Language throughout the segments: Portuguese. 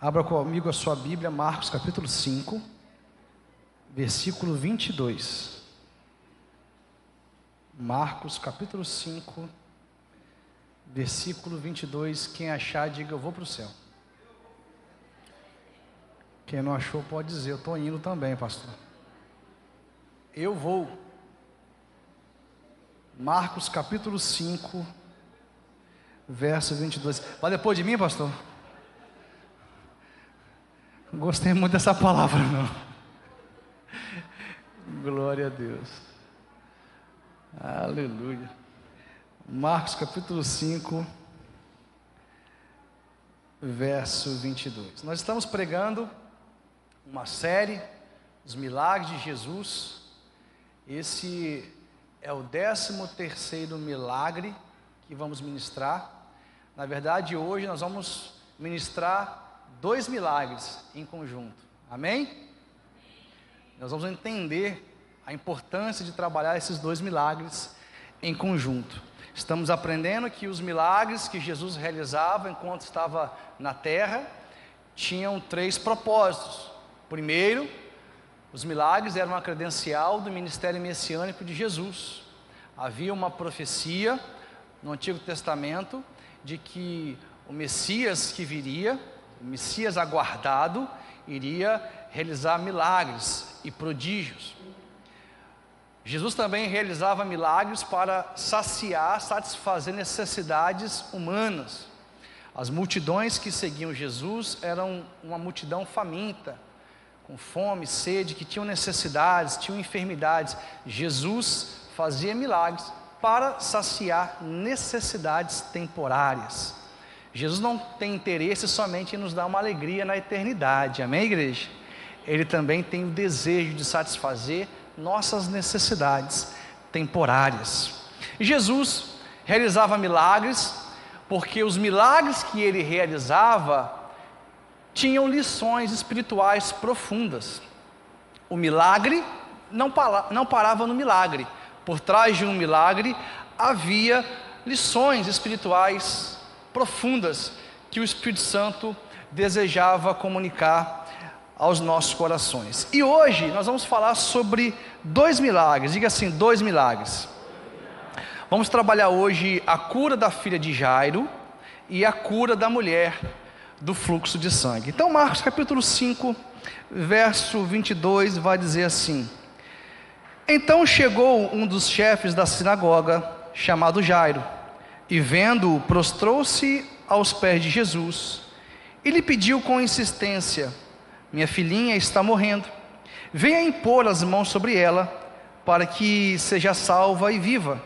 Abra comigo a sua Bíblia, Marcos capítulo 5, versículo 22. Marcos capítulo 5, versículo 22. Quem achar, diga: eu vou para o céu. Quem não achou pode dizer: eu estou indo também, pastor. Eu vou. Marcos capítulo 5, verso 22. Vai depois de mim, pastor? Não gostei muito dessa palavra, não. Glória a Deus. Aleluia. Marcos capítulo 5, verso 22. Nós estamos pregando uma série, os milagres de Jesus. Esse é o 13º milagre que vamos ministrar. Na verdade, hoje nós vamos ministrar 2 milagres em conjunto. Amém? Nós vamos entender a importância de trabalhar esses 2 milagres em conjunto. Estamos aprendendo que os milagres que Jesus realizava enquanto estava na terra tinham 3 propósitos. Primeiro, os milagres eram uma credencial do ministério messiânico de Jesus. Havia uma profecia no Antigo Testamento de que o Messias que viria, o Messias aguardado, iria realizar milagres e prodígios. Jesus também realizava milagres para satisfazer necessidades humanas. As multidões que seguiam Jesus eram uma multidão faminta, com fome, sede, que tinham necessidades, tinham enfermidades. Jesus fazia milagres para saciar necessidades temporárias. Jesus não tem interesse somente em nos dar uma alegria na eternidade, amém, igreja? Ele também tem o desejo de satisfazer nossas necessidades temporárias. E Jesus realizava milagres, porque os milagres que ele realizava tinham lições espirituais profundas. O milagre não parava no milagre. Por trás de um milagre havia lições espirituais profundas que o Espírito Santo desejava comunicar aos nossos corações. E hoje nós vamos falar sobre 2 milagres. Diga assim: 2 milagres. Vamos trabalhar hoje a cura da filha de Jairo e a cura da mulher do fluxo de sangue. Então Marcos capítulo 5, verso 22 vai dizer assim: então chegou um dos chefes da sinagoga, chamado Jairo, e vendo-o, prostrou-se aos pés de Jesus e lhe pediu com insistência: minha filhinha está morrendo, venha impor as mãos sobre ela, para que seja salva e viva.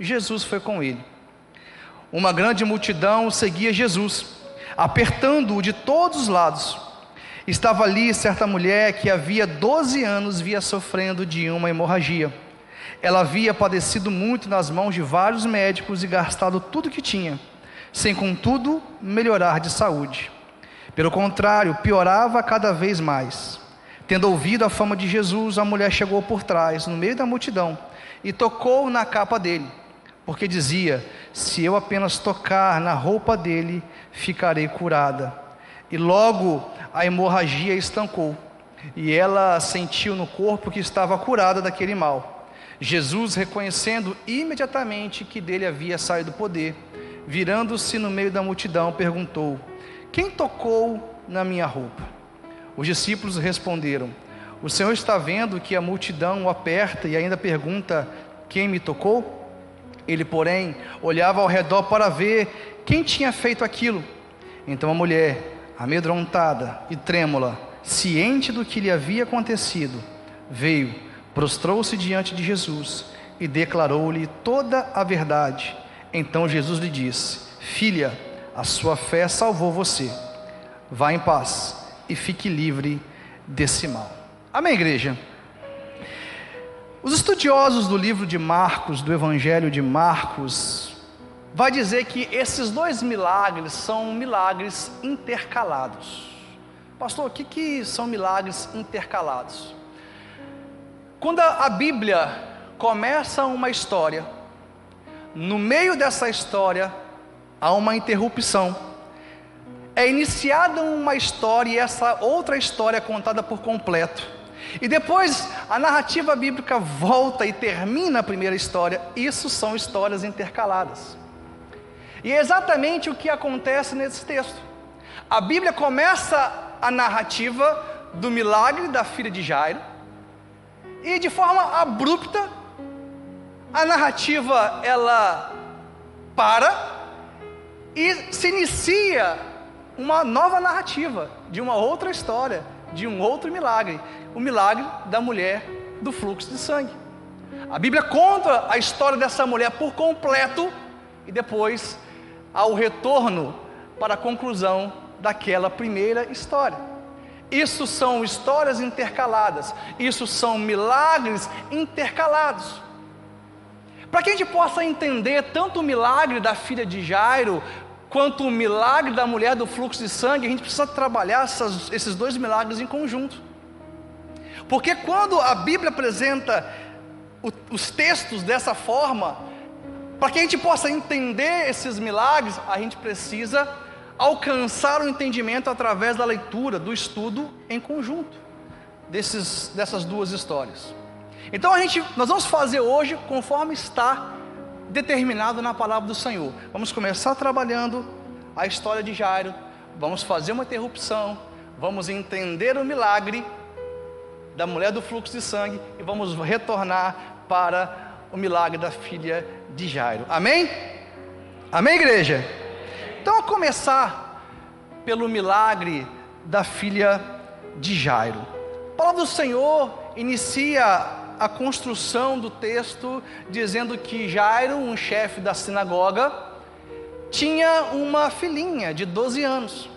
Jesus foi com ele. Uma grande multidão seguia Jesus, apertando-o de todos os lados. Estava ali certa mulher que havia 12 anos vinha sofrendo de uma hemorragia. Ela havia padecido muito nas mãos de vários médicos e gastado tudo que tinha, sem contudo melhorar de saúde. Pelo contrário, piorava cada vez mais. Tendo ouvido a fama de Jesus, a mulher chegou por trás, no meio da multidão, e tocou na capa dele, porque dizia: se eu apenas tocar na roupa dele, ficarei curada. E logo a hemorragia estancou, e ela sentiu no corpo que estava curada daquele mal. Jesus, reconhecendo imediatamente que dele havia saído o poder, virando-se no meio da multidão, perguntou: quem tocou na minha roupa? Os discípulos responderam: o Senhor está vendo que a multidão o aperta e ainda pergunta: quem me tocou? Ele, porém, olhava ao redor para ver quem tinha feito aquilo. Então a mulher, amedrontada e trêmula, ciente do que lhe havia acontecido, veio, prostrou-se diante de Jesus e declarou-lhe toda a verdade. Então Jesus lhe disse: filha, a sua fé salvou você. Vá em paz e fique livre desse mal. Amém, igreja? Os estudiosos do livro de Marcos, do Evangelho de Marcos, vai dizer que esses 2 milagres são milagres intercalados. Pastor, o que são milagres intercalados? Quando a Bíblia começa uma história, no meio dessa história há uma interrupção. é iniciada uma história e essa outra história é contada por completo. E depois a narrativa bíblica volta e termina a primeira história. Isso são histórias intercaladas. E é exatamente o que acontece nesse texto. A Bíblia começa a narrativa do milagre da filha de Jairo, e de forma abrupta, a narrativa ela para e se inicia uma nova narrativa de uma outra história, de um outro milagre, o milagre da mulher do fluxo de sangue. A Bíblia conta a história dessa mulher por completo e depois há o retorno para a conclusão daquela primeira história. Isso são histórias intercaladas, isso são milagres intercalados. Para que a gente possa entender tanto o milagre da filha de Jairo, quanto o milagre da mulher do fluxo de sangue, a gente precisa trabalhar esses dois milagres em conjunto. Porque quando a Bíblia apresenta os textos dessa forma, para que a gente possa entender esses milagres, a gente precisa alcançar o entendimento através da leitura, do estudo em conjunto dessas duas histórias. Então nós vamos fazer hoje conforme está determinado na palavra do Senhor. Vamos começar trabalhando a história de Jairo, vamos fazer uma interrupção, vamos entender o milagre da mulher do fluxo de sangue e vamos retornar para o milagre da filha de Jairo. Amém? Amém, igreja? Então, a começar pelo milagre da filha de Jairo. A palavra do Senhor inicia a construção do texto dizendo que Jairo, um chefe da sinagoga, tinha uma filhinha de 12 anos.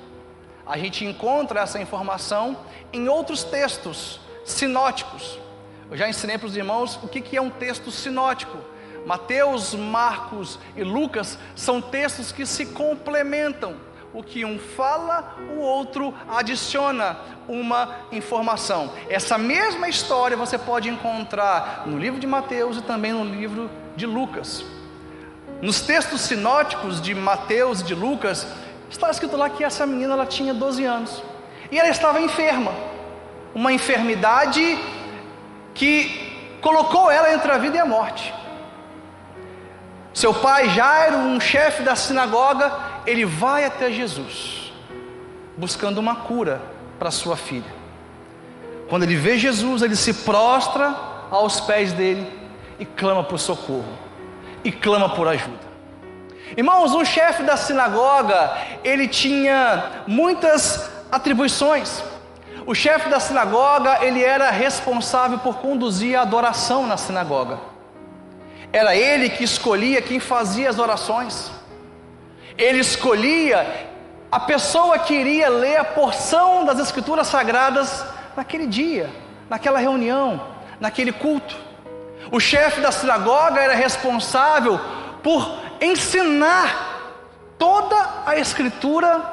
A gente encontra essa informação em outros textos sinóticos. Eu já ensinei para os irmãos o que é um texto sinótico. Mateus, Marcos e Lucas são textos que se complementam. O que um fala, o outro adiciona uma informação. Essa mesma história você pode encontrar no livro de Mateus e também no livro de Lucas. Nos textos sinóticos de Mateus e de Lucas, está escrito lá que essa menina ela tinha 12 anos. E ela estava enferma. Uma enfermidade que colocou ela entre a vida e a morte. Seu pai Jairo, um chefe da sinagoga, ele vai até Jesus, buscando uma cura para sua filha. Quando ele vê Jesus, ele se prostra aos pés dele e clama por socorro, e clama por ajuda. Irmãos, um chefe da sinagoga, ele tinha muitas atribuições. O chefe da sinagoga, ele era responsável por conduzir a adoração na sinagoga. Era ele que escolhia quem fazia as orações. Ele escolhia a pessoa que iria ler a porção das Escrituras Sagradas naquele dia, naquela reunião, naquele culto. O chefe da sinagoga era responsável por ensinar toda a Escritura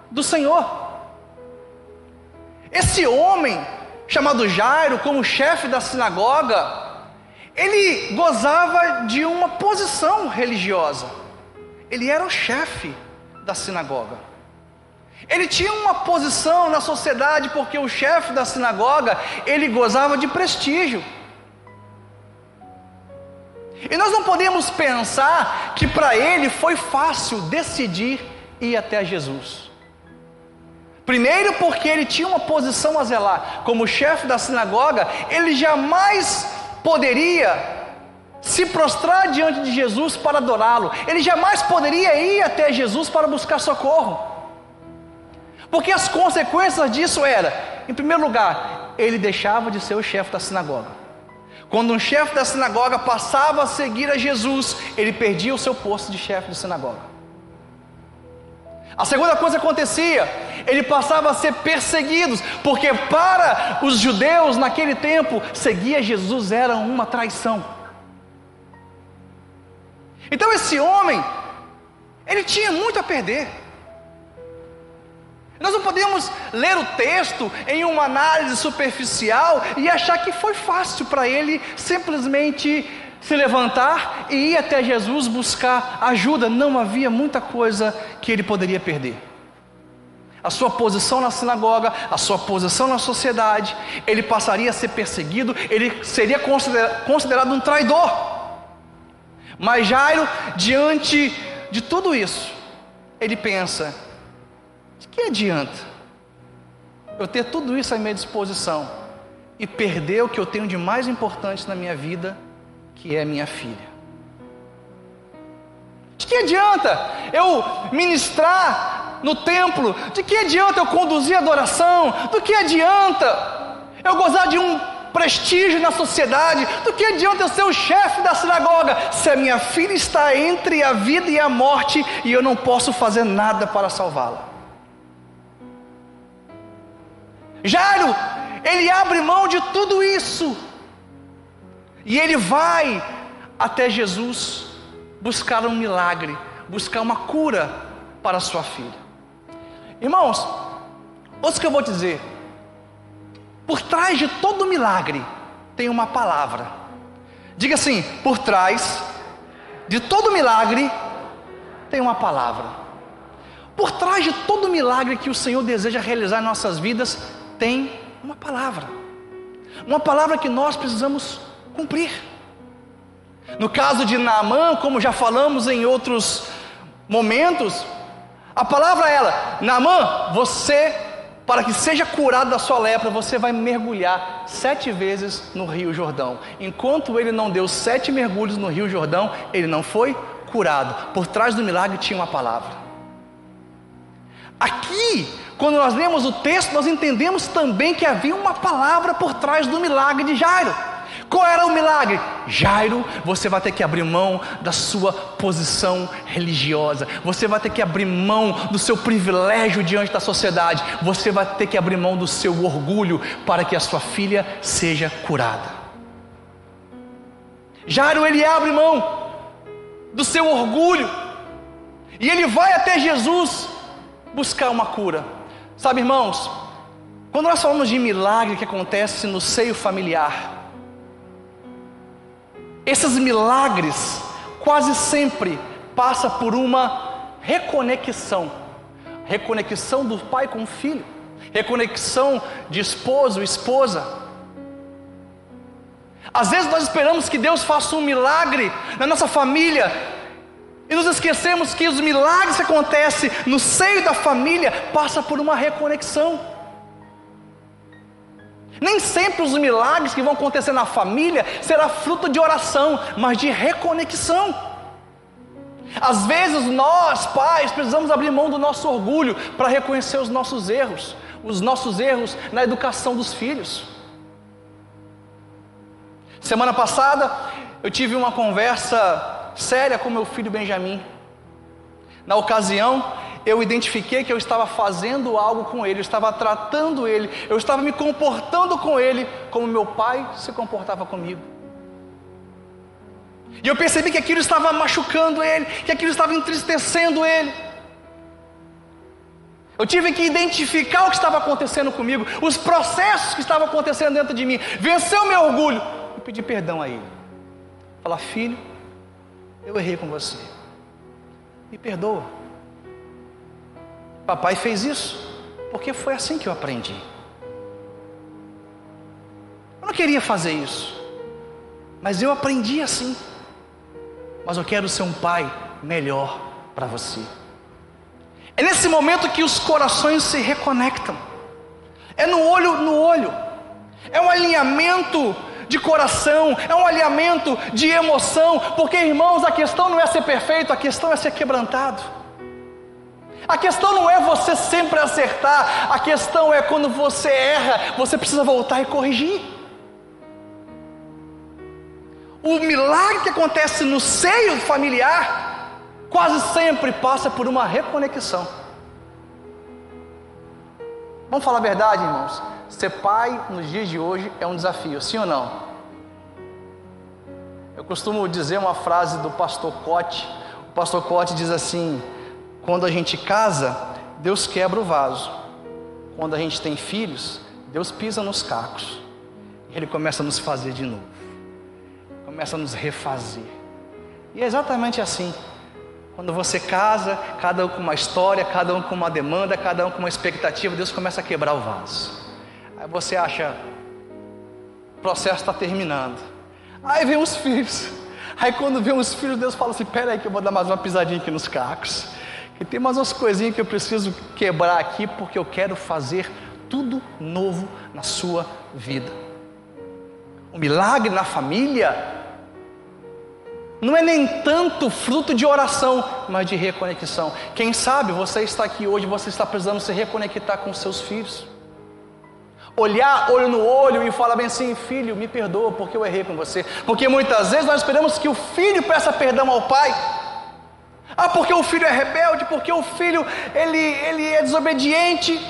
do Senhor. Esse homem, chamado Jairo, como chefe da sinagoga, ele gozava de uma posição religiosa. Ele era o chefe da sinagoga. Ele tinha uma posição na sociedade porque o chefe da sinagoga, ele gozava de prestígio. E nós não podemos pensar que para ele foi fácil decidir ir até Jesus. Primeiro porque ele tinha uma posição a zelar. Como chefe da sinagoga, ele jamais poderia se prostrar diante de Jesus para adorá-lo. Ele jamais poderia ir até Jesus para buscar socorro. Porque as consequências disso era, em primeiro lugar, ele deixava de ser o chefe da sinagoga. Quando um chefe da sinagoga passava a seguir a Jesus, ele perdia o seu posto de chefe de sinagoga. A segunda coisa que acontecia, ele passava a ser perseguido, porque para os judeus naquele tempo, seguir Jesus era uma traição. Então esse homem, ele tinha muito a perder. Nós não podemos ler o texto em uma análise superficial e achar que foi fácil para ele simplesmente se levantar e ir até Jesus buscar ajuda. Não, havia muita coisa que ele poderia perder. a sua posição na sinagoga, a sua posição na sociedade, ele passaria a ser perseguido, ele seria considerado um traidor. Mas Jairo, diante de tudo isso, ele pensa: de que adianta eu ter tudo isso à minha disposição e perder o que eu tenho de mais importante na minha vida, que é a minha filha? De que adianta eu ministrar no templo? De que adianta eu conduzir a adoração? Do que adianta eu gozar de um prestígio na sociedade? Do que adianta eu ser o chefe da sinagoga, se a minha filha está entre a vida e a morte e eu não posso fazer nada para salvá-la? Jairo, ele abre mão de tudo isso e ele vai até Jesus buscar um milagre, buscar uma cura para a sua filha. Irmãos, ouça o que eu vou dizer: por trás de todo milagre tem uma palavra. Diga assim: por trás de todo milagre tem uma palavra. Por trás de todo milagre que o Senhor deseja realizar em nossas vidas, tem uma palavra. Uma palavra que nós precisamos cumprir. No caso de Naamã, como já falamos em outros momentos, a palavra é ela: Naamã, você, para que seja curado da sua lepra, você vai mergulhar 7 vezes no Rio Jordão. Enquanto ele não deu 7 mergulhos no Rio Jordão, ele não foi curado. Por trás do milagre tinha uma palavra. Aqui, quando nós lemos o texto, nós entendemos também que havia uma palavra por trás do milagre de Jairo. Qual era o milagre? Jairo, você vai ter que abrir mão da sua posição religiosa, você vai ter que abrir mão do seu privilégio diante da sociedade, você vai ter que abrir mão do seu orgulho para que a sua filha seja curada. Jairo, ele abre mão do seu orgulho e ele vai até Jesus buscar uma cura. Sabe, irmãos, quando nós falamos de milagre que acontece no seio familiar, esses milagres quase sempre passam por uma reconexão do pai com o filho, reconexão de esposo e esposa. Às vezes nós esperamos que Deus faça um milagre na nossa família e nos esquecemos que os milagres que acontecem no seio da família passam por uma reconexão. Nem sempre os milagres que vão acontecer na família será fruto de oração, mas de reconexão. Às vezes nós, pais, precisamos abrir mão do nosso orgulho para reconhecer os nossos erros na educação dos filhos. Semana passada eu tive uma conversa séria com meu filho Benjamin. Na ocasião, eu identifiquei que eu estava fazendo algo com ele, eu estava tratando ele, eu estava me comportando com ele como meu pai se comportava comigo. E eu percebi que aquilo estava machucando ele, que aquilo estava entristecendo ele. Eu tive que identificar o que estava acontecendo comigo, os processos que estavam acontecendo dentro de mim, vencer o meu orgulho e pedir perdão a ele. Falar: filho, eu errei com você, me perdoa. Papai fez isso porque foi assim que eu aprendi. Eu não queria fazer isso, mas eu aprendi assim. Mas eu quero ser um pai melhor para você. É nesse momento que os corações se reconectam. É no olho no olho. É um alinhamento de coração, é um alinhamento de emoção. Porque, irmãos, a questão não é ser perfeito, a questão é ser quebrantado. A questão não é você sempre acertar, a questão é quando você erra, você precisa voltar e corrigir. O milagre que acontece no seio familiar quase sempre passa por uma reconexão. Vamos falar a verdade, irmãos? Ser pai nos dias de hoje é um desafio, sim ou não? Eu costumo dizer uma frase do pastor Cote. O pastor Cote diz assim: quando a gente casa, Deus quebra o vaso. Quando a gente tem filhos, Deus pisa nos cacos. Ele começa a nos fazer de novo. Começa a nos refazer. E é exatamente assim Quando você casa, cada um com uma história, cada um com uma demanda, cada um com uma expectativa, Deus começa a quebrar o vaso. Aí você acha, o processo está terminando. Aí vem os filhos. Aí quando vem os filhos, Deus fala assim, pera aí que eu vou dar mais uma pisadinha aqui nos cacos. E tem mais umas coisinhas que eu preciso quebrar aqui, porque eu quero fazer tudo novo na sua vida. O milagre na família não é nem tanto fruto de oração, mas de reconexão. Quem sabe você está aqui hoje, você está precisando se reconectar com seus filhos. Olhar olho no olho e falar bem assim, filho, me perdoa porque eu errei com você. Porque muitas vezes nós esperamos que o filho peça perdão ao pai. Porque o filho é rebelde, porque o filho ele é desobediente.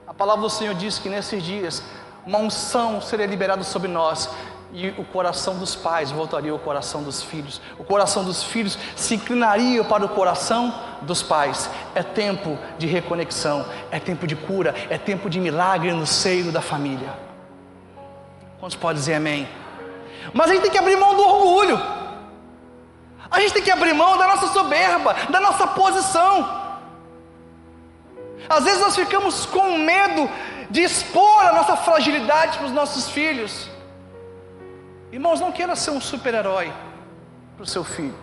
A palavra do Senhor diz que nesses dias uma unção seria liberada sobre nós, e o coração dos pais voltaria ao coração dos filhos. O coração dos filhos se inclinaria para o coração dos pais. É tempo de reconexão, é tempo de cura, é tempo de milagre no seio da família. Quantos podem dizer amém? Mas a gente tem que abrir mão do orgulho. A gente tem que abrir mão da nossa soberba, da nossa posição. Às vezes nós ficamos com medo de expor a nossa fragilidade para os nossos filhos. Irmãos, não queira ser um super-herói para o seu filho.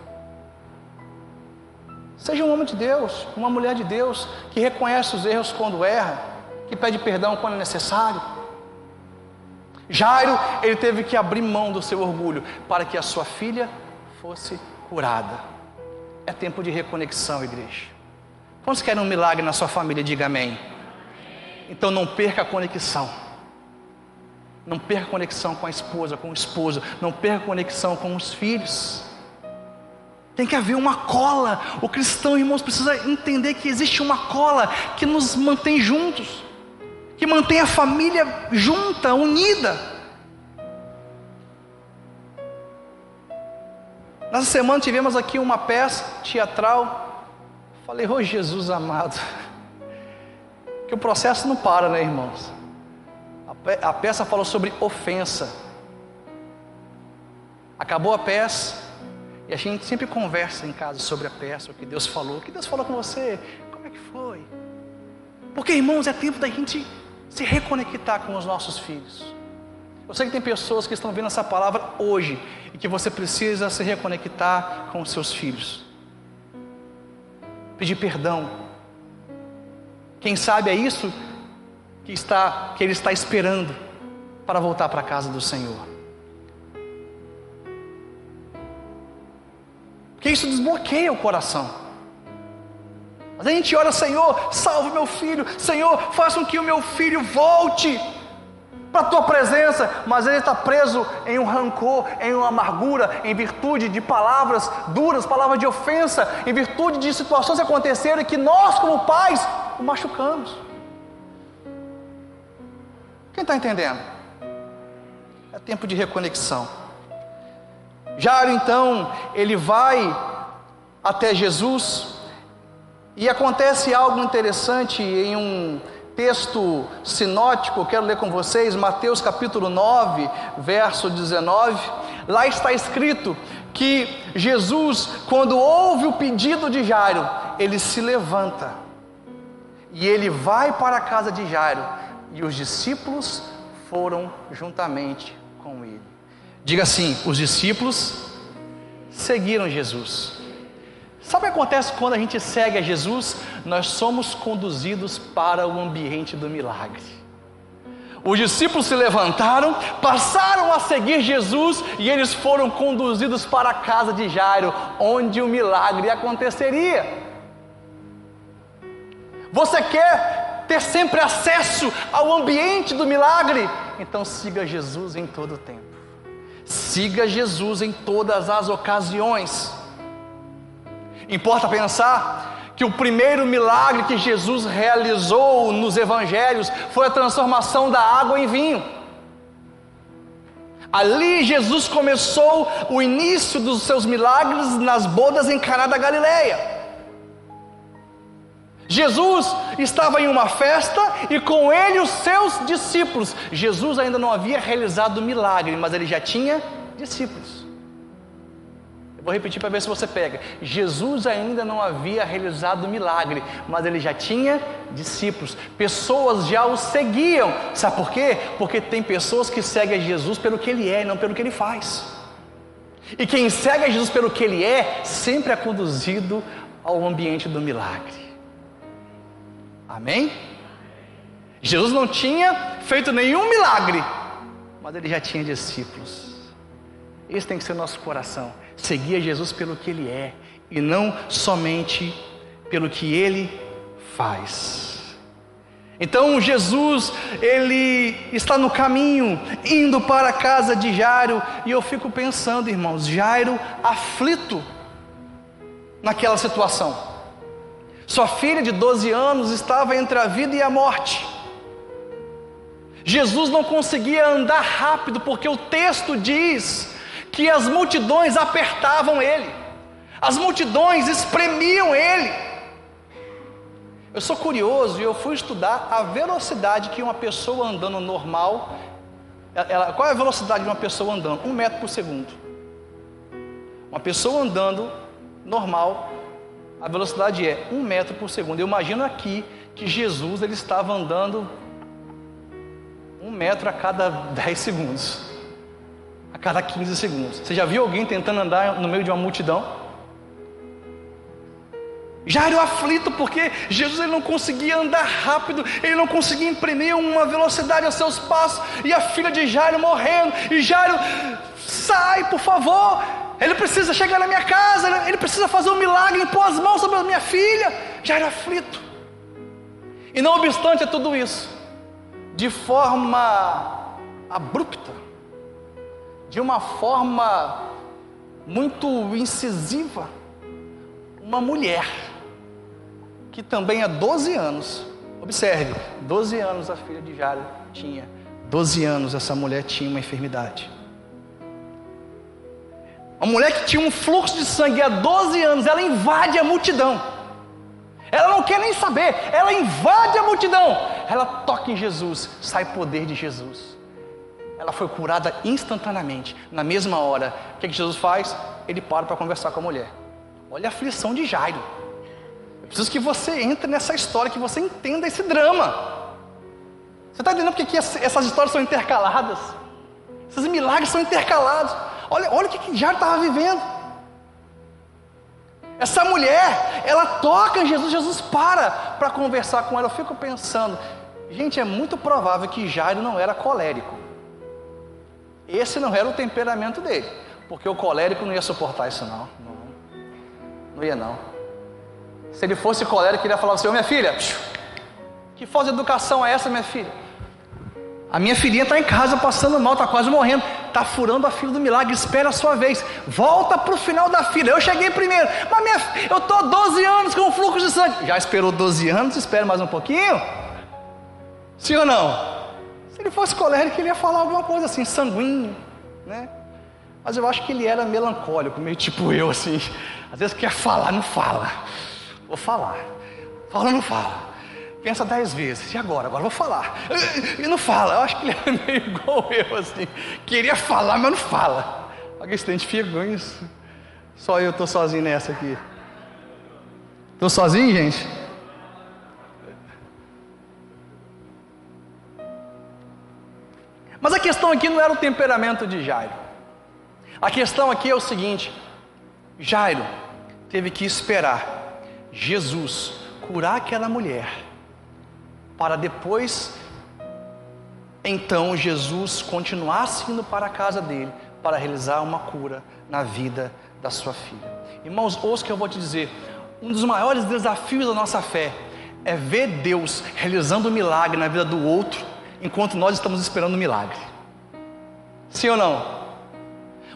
Seja um homem de Deus, uma mulher de Deus, que reconhece os erros quando erra, que pede perdão quando é necessário. Jairo, ele teve que abrir mão do seu orgulho para que a sua filha fosse curada. É tempo de reconexão, igreja. Quantos querem um milagre na sua família? Diga amém. Então não perca a conexão. Não perca a conexão com a esposa, com o esposo. Não perca a conexão com os filhos. Tem que haver uma cola. O cristão, irmãos, precisa entender que existe uma cola que nos mantém juntos, que mantém a família junta, unida. Nessa semana tivemos aqui uma peça teatral. Falei, ô Jesus amado, que o processo não para, né, irmãos? A peça falou sobre ofensa. Acabou a peça e a gente sempre conversa em casa sobre a peça, o que Deus falou. O que Deus falou com você? Como é que foi? Porque, irmãos, é tempo da gente se reconectar com os nossos filhos. Eu sei que tem pessoas que estão vendo essa palavra hoje e que você precisa se reconectar com os seus filhos. Pedir perdão. Quem sabe é isso que ele está esperando para voltar para a casa do Senhor. Porque isso desbloqueia o coração. Mas a gente ora, Senhor, salve meu filho, Senhor, faça com que o meu filho volte para a tua presença, mas ele está preso em um rancor, em uma amargura, em virtude de palavras duras, palavras de ofensa, em virtude de situações que aconteceram e que nós como pais o machucamos. Quem está entendendo? É tempo de reconexão. Jairo então, ele vai até Jesus e acontece algo interessante em um texto sinótico. Eu quero ler com vocês, Mateus capítulo 9, verso 19. Lá está escrito que Jesus, quando ouve o pedido de Jairo, ele se levanta e ele vai para a casa de Jairo, e os discípulos foram juntamente com ele. Diga assim: os discípulos seguiram Jesus. Sabe o que acontece quando a gente segue a Jesus? Nós somos conduzidos para o ambiente do milagre. Os discípulos se levantaram, passaram a seguir Jesus e eles foram conduzidos para a casa de Jairo, onde o milagre aconteceria. Você quer ter sempre acesso ao ambiente do milagre? Então siga Jesus em todo o tempo. Siga Jesus em todas as ocasiões. Importa pensar que o primeiro milagre que Jesus realizou nos evangelhos foi a transformação da água em vinho. Ali Jesus começou o início dos seus milagres nas bodas em Caná da Galileia. Jesus estava em uma festa e com ele os seus discípulos. Jesus ainda não havia realizado o milagre, mas ele já tinha discípulos. Vou repetir para ver se você pega. Jesus ainda não havia realizado o milagre, mas ele já tinha discípulos. Pessoas já o seguiam. Sabe por quê? Porque tem pessoas que seguem a Jesus pelo que ele é e não pelo que ele faz. E quem segue a Jesus pelo que ele é, sempre é conduzido ao ambiente do milagre. Amém? Jesus não tinha feito nenhum milagre, mas ele já tinha discípulos. Esse tem que ser o nosso coração. Seguir a Jesus pelo que ele é e não somente pelo que ele faz. Então Jesus, ele está no caminho, indo para a casa de Jairo, e eu fico pensando, irmãos, Jairo aflito naquela situação. Sua filha de 12 anos estava entre a vida e a morte. Jesus não conseguia andar rápido, porque o texto diz que as multidões apertavam ele, as multidões espremiam ele. Eu sou curioso e eu fui estudar a velocidade que uma pessoa andando normal, qual é a velocidade de uma pessoa andando? 1 metro por segundo. Uma pessoa andando normal, a velocidade é 1 metro por segundo. Eu imagino aqui que Jesus ele estava andando 1 metro a cada 10 segundos. A cada 15 segundos. Você já viu alguém tentando andar no meio de uma multidão? Jairo aflito porque Jesus ele não conseguia andar rápido, ele não conseguia imprimir uma velocidade aos seus passos, e a filha de Jairo morrendo, e Jairo, sai por favor, ele precisa chegar na minha casa, ele precisa fazer um milagre, impor as mãos sobre a minha filha. Jairo aflito. E não obstante a tudo isso, de forma abrupta, de uma forma muito incisiva, uma mulher, que também há 12 anos, observe, 12 anos a filha de Jairo tinha, 12 anos essa mulher tinha uma enfermidade. Uma mulher que tinha um fluxo de sangue há 12 anos, ela invade a multidão. Ela não quer nem saber, ela invade a multidão. Ela toca em Jesus, sai poder de Jesus. Ela foi curada instantaneamente, na mesma hora. O que Jesus faz? Ele para conversar com a mulher. Olha a aflição de Jairo. Eu preciso que você entre nessa história, que você entenda esse drama. Você está entendendo porque essas histórias são intercaladas? Esses milagres são intercalados. Olha o que Jairo estava vivendo. Essa mulher, ela toca em Jesus, Jesus para conversar com ela. Eu fico pensando, gente, é muito provável que Jairo não era colérico. Esse não era o temperamento dele, porque o colérico não ia suportar isso não ia não. Se ele fosse colérico, ele ia falar assim: ô minha filha, que falta de educação é essa, minha filha? A minha filhinha está em casa passando mal, está quase morrendo, está furando a fila do milagre, espera a sua vez, volta para o final da fila. Eu cheguei primeiro, mas eu estou 12 anos com fluxo de sangue. Já esperou 12 anos, espera mais um pouquinho? Sim ou não? Se ele fosse colérico, ele ia falar alguma coisa assim, sanguíneo, né? Mas eu acho que ele era melancólico, meio tipo eu, assim. Às vezes quer falar, não fala. Vou falar. Fala, não fala. Pensa 10 vezes. E agora? Agora vou falar. E não fala. Eu acho que ele era meio igual eu, assim. Queria falar, mas não fala. Alguém se identifica com isso? Só eu estou sozinho nessa aqui. Estou sozinho, gente? Mas a questão aqui não era o temperamento de Jairo. A questão aqui é o seguinte: Jairo teve que esperar Jesus curar aquela mulher, para depois, então, Jesus continuasse indo para a casa dele, para realizar uma cura na vida da sua filha. Irmãos, ouça o que eu vou te dizer. Um dos maiores desafios da nossa fé é ver Deus realizando um milagre na vida do outro, enquanto nós estamos esperando um milagre. Sim ou não?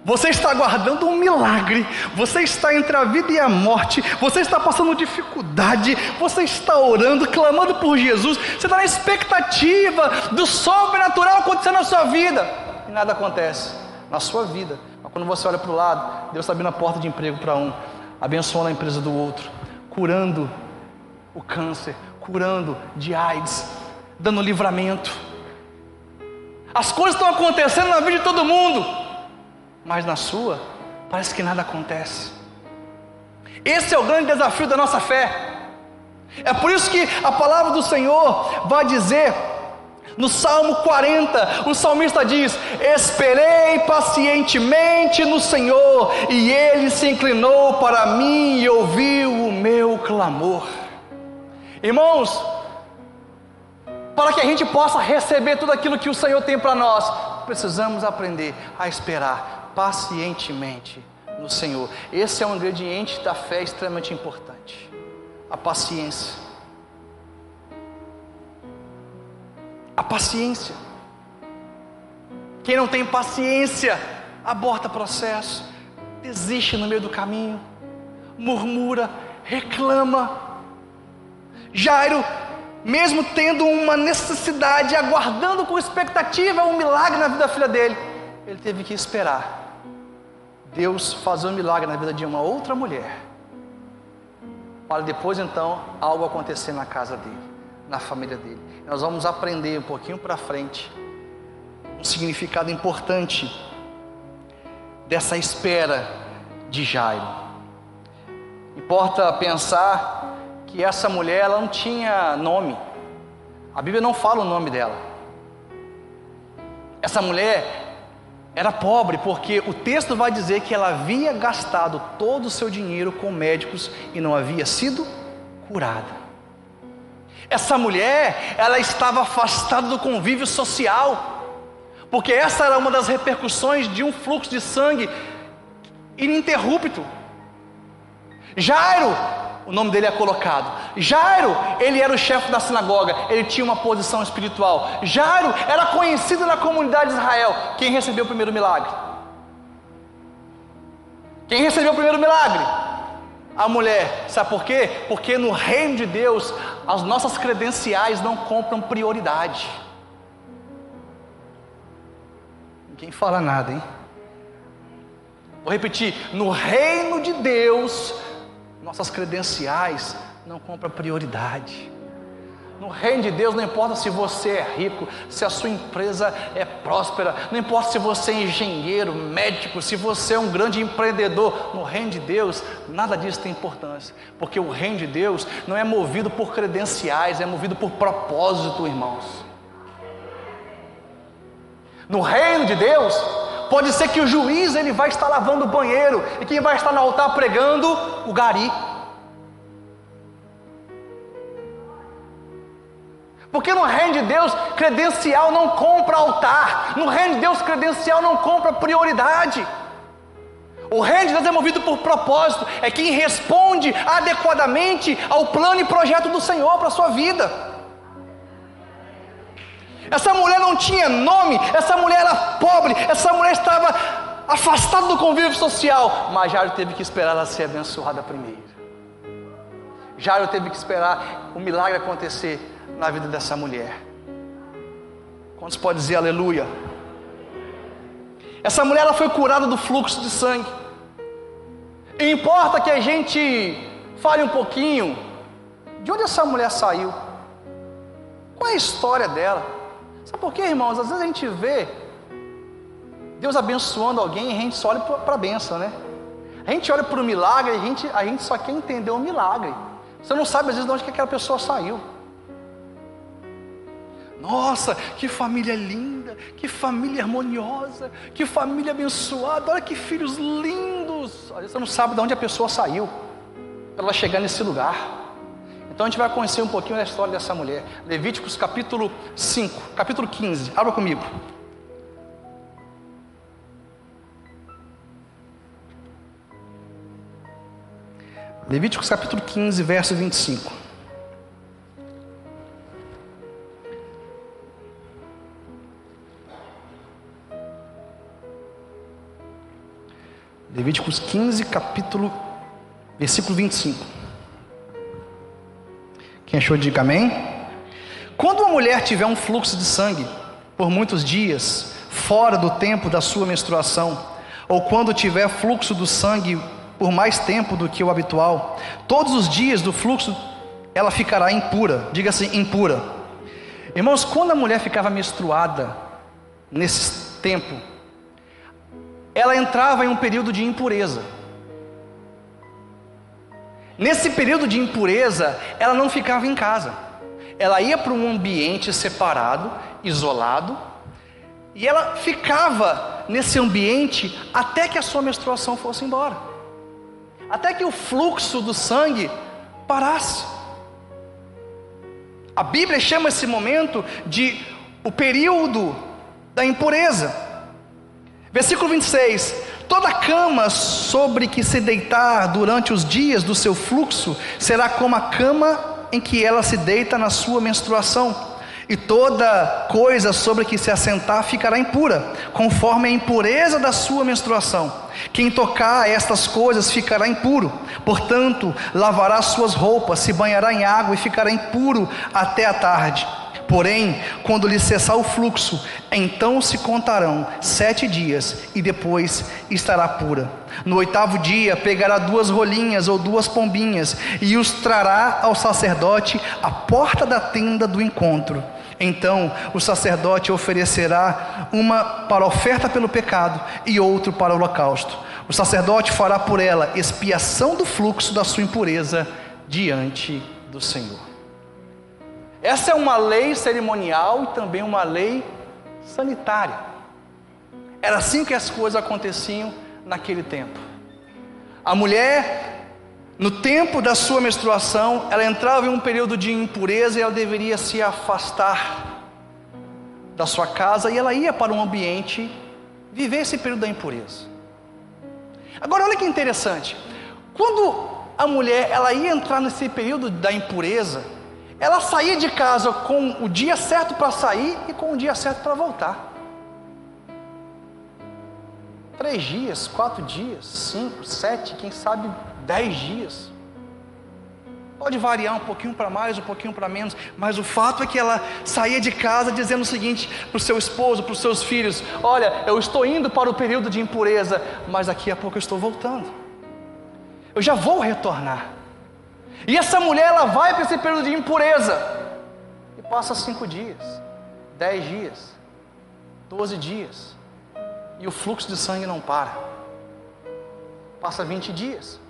Você está aguardando um milagre, você está entre a vida e a morte, você está passando dificuldade, você está orando, clamando por Jesus, você está na expectativa do sobrenatural acontecer na sua vida, e nada acontece na sua vida. Mas quando você olha para o lado, Deus está abrindo a porta de emprego para um, abençoando a empresa do outro, curando o câncer, curando de AIDS, dando livramento. As coisas estão acontecendo na vida de todo mundo, mas na sua parece que nada acontece. Esse é o grande desafio da nossa fé. É por isso que a palavra do Senhor vai dizer, no Salmo 40, o salmista diz: esperei pacientemente no Senhor, e Ele se inclinou para mim e ouviu o meu clamor. Irmãos, para que a gente possa receber tudo aquilo que o Senhor tem para nós, precisamos aprender a esperar pacientemente no Senhor. Esse é um ingrediente da fé extremamente importante, a paciência. A paciência. Quem não tem paciência, aborta processo, desiste no meio do caminho, murmura, reclama. Jairo, mesmo tendo uma necessidade, aguardando com expectativa um milagre na vida da filha dele, ele teve que esperar Deus fazer um milagre na vida de uma outra mulher, para depois então algo acontecer na casa dele, na família dele. Nós vamos aprender um pouquinho para frente um significado importante dessa espera de Jairo. Importa pensar que essa mulher, ela não tinha nome. A Bíblia não fala o nome dela. Essa mulher era pobre, porque o texto vai dizer que ela havia gastado todo o seu dinheiro com médicos e não havia sido curada. Essa mulher, ela estava afastada do convívio social, porque essa era uma das repercussões de um fluxo de sangue ininterrupto. Jairo, o nome dele é colocado. Jairo, ele era o chefe da sinagoga, ele tinha uma posição espiritual. Jairo era conhecido na comunidade de Israel. Quem recebeu o primeiro milagre? Quem recebeu o primeiro milagre? A mulher. Sabe por quê? Porque no reino de Deus, as nossas credenciais não compram prioridade. Ninguém fala nada, hein? Vou repetir: no reino de Deus, nossas credenciais não compram prioridade. No reino de Deus, não importa se você é rico, se a sua empresa é próspera, não importa se você é engenheiro, médico, se você é um grande empreendedor, no reino de Deus, nada disso tem importância, porque o reino de Deus não é movido por credenciais, é movido por propósito, irmãos. No reino de Deus, pode ser que o juiz, ele vai estar lavando o banheiro, e quem vai estar no altar pregando? O gari. Porque no reino de Deus, credencial não compra altar. No reino de Deus, credencial não compra prioridade. O reino de Deus é movido por propósito. É quem responde adequadamente ao plano e projeto do Senhor para a sua vida. Essa mulher não tinha nome, essa mulher era pobre, essa mulher estava afastada do convívio social, mas Jairo teve que esperar ela ser abençoada primeiro. Jairo teve que esperar o milagre acontecer na vida dessa mulher. Quantos podem dizer aleluia? Essa mulher, ela foi curada do fluxo de sangue. E importa que a gente fale um pouquinho de onde essa mulher saiu, qual é a história dela. Sabe por quê, irmãos? Às vezes a gente vê Deus abençoando alguém e a gente só olha para a bênção, né? A gente olha para o milagre e a gente só quer entender o milagre. Você não sabe às vezes de onde que aquela pessoa saiu. Nossa, que família linda, que família harmoniosa, que família abençoada, olha que filhos lindos. Às vezes você não sabe de onde a pessoa saiu para ela chegar nesse lugar. Então a gente vai conhecer um pouquinho da história dessa mulher. Levíticos capítulo 5, capítulo 15, abra comigo. Levíticos capítulo 15, verso 25. Levíticos 15, versículo 25. Quem achou, diga amém. Quando uma mulher tiver um fluxo de sangue por muitos dias, fora do tempo da sua menstruação, ou quando tiver fluxo do sangue por mais tempo do que o habitual, todos os dias do fluxo ela ficará impura. Diga assim, impura. Irmãos, quando a mulher ficava menstruada nesse tempo, ela entrava em um período de impureza. Nesse período de impureza, ela não ficava em casa. Ela ia para um ambiente separado, isolado, e ela ficava nesse ambiente até que a sua menstruação fosse embora. Até que o fluxo do sangue parasse. A Bíblia chama esse momento de o período da impureza. Versículo 26. Toda cama sobre que se deitar durante os dias do seu fluxo será como a cama em que ela se deita na sua menstruação, e toda coisa sobre que se assentar ficará impura, conforme a impureza da sua menstruação. Quem tocar a estas coisas ficará impuro, portanto lavará suas roupas, se banhará em água e ficará impuro até a tarde. Porém, quando lhe cessar o fluxo, então se contarão 7 dias, e depois estará pura. No 8º dia pegará 2 rolinhas ou 2 pombinhas, e os trará ao sacerdote à porta da tenda do encontro. Então o sacerdote oferecerá uma para oferta pelo pecado, e outro para o holocausto. O sacerdote fará por ela expiação do fluxo da sua impureza diante do Senhor. Essa é uma lei cerimonial e também uma lei sanitária. Era assim que as coisas aconteciam naquele tempo. A mulher, no tempo da sua menstruação, ela entrava em um período de impureza e ela deveria se afastar da sua casa, e ela ia para um ambiente viver esse período da impureza. Agora olha que interessante, quando a mulher ela ia entrar nesse período da impureza, ela saía de casa com o dia certo para sair e com o dia certo para voltar. 3 dias, 4 dias, 5, 7, quem sabe 10 dias. Pode variar um pouquinho para mais, um pouquinho para menos, mas o fato é que ela saía de casa dizendo o seguinte para o seu esposo, para os seus filhos: olha, eu estou indo para o período de impureza, mas daqui a pouco eu estou voltando. Eu já vou retornar. E essa mulher, ela vai para esse período de impureza e passa 5 dias, 10 dias, 12 dias, e o fluxo de sangue não para. Passa 20 dias,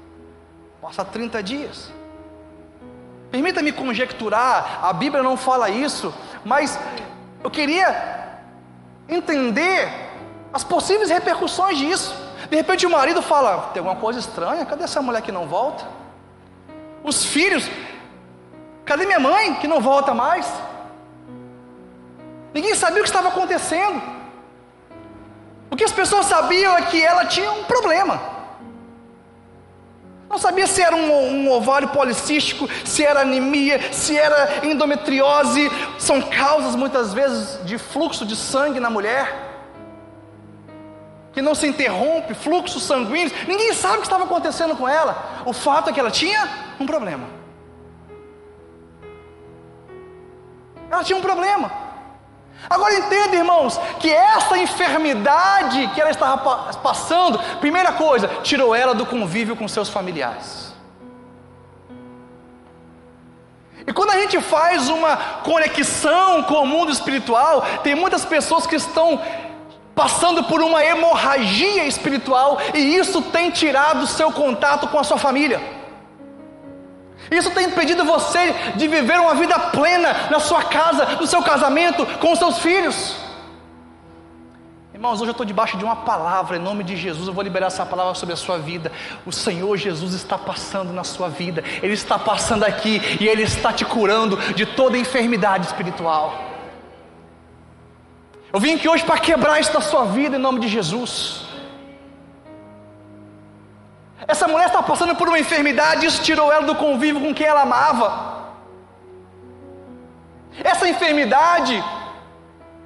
passa 30 dias. Permita-me conjecturar, a Bíblia não fala isso, mas eu queria entender as possíveis repercussões disso. De repente o marido fala: tem alguma coisa estranha, cadê essa mulher que não volta? Os filhos: cadê minha mãe que não volta mais? Ninguém sabia o que estava acontecendo. O que as pessoas sabiam é que ela tinha um problema. Não sabia se era um ovário policístico, se era anemia, se era endometriose. São causas muitas vezes de fluxo de sangue na mulher que não se interrompe, fluxo sanguíneo. Ninguém sabe o que estava acontecendo com ela. O fato é que ela tinha um problema. Ela tinha um problema. Agora entenda, irmãos, que essa enfermidade que ela estava passando, primeira coisa, tirou ela do convívio com seus familiares. E quando a gente faz uma conexão com o mundo espiritual, tem muitas pessoas que estão passando por uma hemorragia espiritual, e isso tem tirado o seu contato com a sua família. Isso tem impedido você de viver uma vida plena na sua casa, no seu casamento, com os seus filhos. Irmãos, hoje eu estou debaixo de uma palavra, em nome de Jesus, eu vou liberar essa palavra sobre a sua vida. O Senhor Jesus está passando na sua vida, Ele está passando aqui, e Ele está te curando de toda enfermidade espiritual. Eu vim aqui hoje para quebrar isso da sua vida, em nome de Jesus. Essa mulher está passando por uma enfermidade, isso tirou ela do convívio com quem ela amava. Essa enfermidade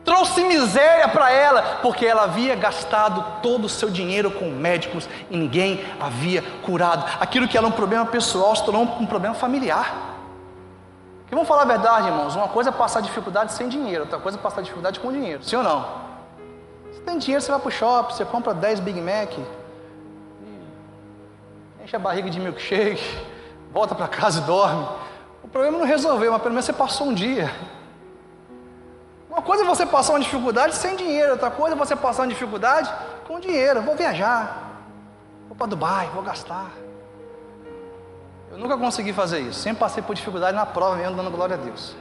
trouxe miséria para ela, porque ela havia gastado todo o seu dinheiro com médicos e ninguém havia curado. Aquilo que era um problema pessoal se tornou um problema familiar. E vamos falar a verdade, irmãos, uma coisa é passar dificuldade sem dinheiro, outra coisa é passar dificuldade com dinheiro, sim ou não? Se tem dinheiro, você vai para o shopping, você compra 10 Big Mac, enche a barriga de milkshake, volta para casa e dorme. O problema não resolveu, mas pelo menos você passou um dia. Uma Uma coisa é você passar uma dificuldade sem dinheiro, outra coisa é você passar uma dificuldade com dinheiro. Vou viajar, vou para Dubai, vou gastar. Eu nunca consegui fazer isso, sempre passei por dificuldade na prova mesmo, dando glória a Deus.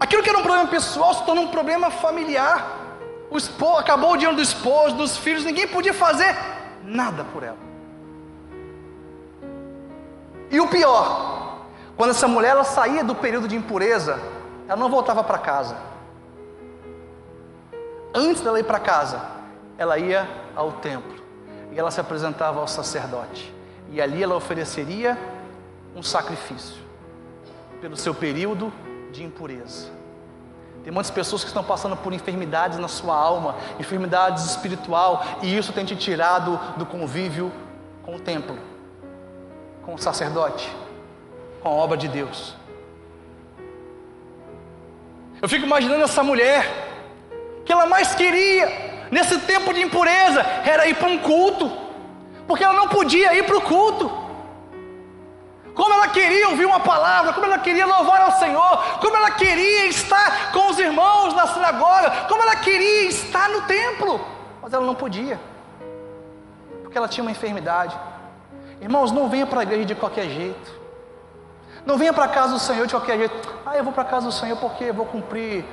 Aquilo que era um problema pessoal se tornou um problema familiar. Acabou o dinheiro do esposo, dos filhos, ninguém podia fazer nada por ela. E o pior, quando essa mulher ela saía do período de impureza, ela não voltava para casa. Antes dela ir para casa, ela ia ao templo e ela se apresentava ao sacerdote. E ali ela ofereceria um sacrifício pelo seu período de impureza. Tem muitas pessoas que estão passando por enfermidades na sua alma, enfermidades espiritual, e isso tem te tirado do convívio com o templo, com o sacerdote, com a obra de Deus. Eu fico imaginando essa mulher, que ela mais queria, nesse tempo de impureza, era ir para um culto, porque ela não podia ir para o culto. Como ela queria ouvir uma palavra, como ela queria louvar ao Senhor, como ela queria estar com os irmãos na sinagoga, como ela queria estar no templo, mas ela não podia, porque ela tinha uma enfermidade. Irmãos, não venha para a igreja de qualquer jeito, não venha para a casa do Senhor de qualquer jeito. Eu vou para a casa do Senhor porque eu vou cumprir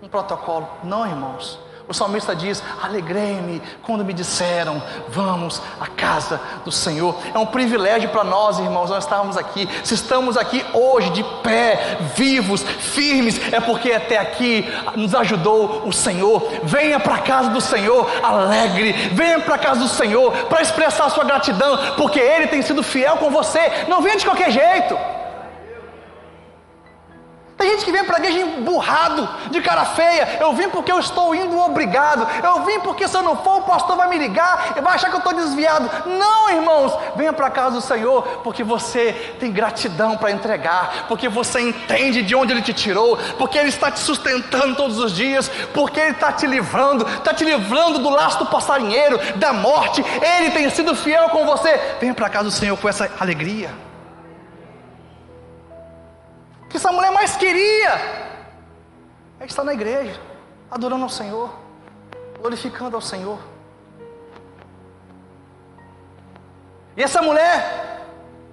um protocolo. Não, irmãos. O salmista diz: alegrei-me quando me disseram, vamos à casa do Senhor. É um privilégio para nós, irmãos, nós estávamos aqui. Se estamos aqui hoje de pé, vivos, firmes, é porque até aqui nos ajudou o Senhor. Venha para a casa do Senhor alegre, venha para a casa do Senhor para expressar a sua gratidão, porque Ele tem sido fiel com você. Não venha de qualquer jeito. Tem gente que vem para a igreja emburrado, de cara feia. Eu vim porque eu estou indo obrigado. Eu vim porque se eu não for, o pastor vai me ligar e vai achar que eu estou desviado. Não, irmãos, venha para a casa do Senhor porque você tem gratidão para entregar, porque você entende de onde Ele te tirou, porque Ele está te sustentando todos os dias, porque Ele está te livrando do laço do passarinheiro, da morte. Ele tem sido fiel com você. Venha para a casa do Senhor com essa alegria. O que essa mulher mais queria é estar na igreja, adorando ao Senhor, glorificando ao Senhor. E essa mulher,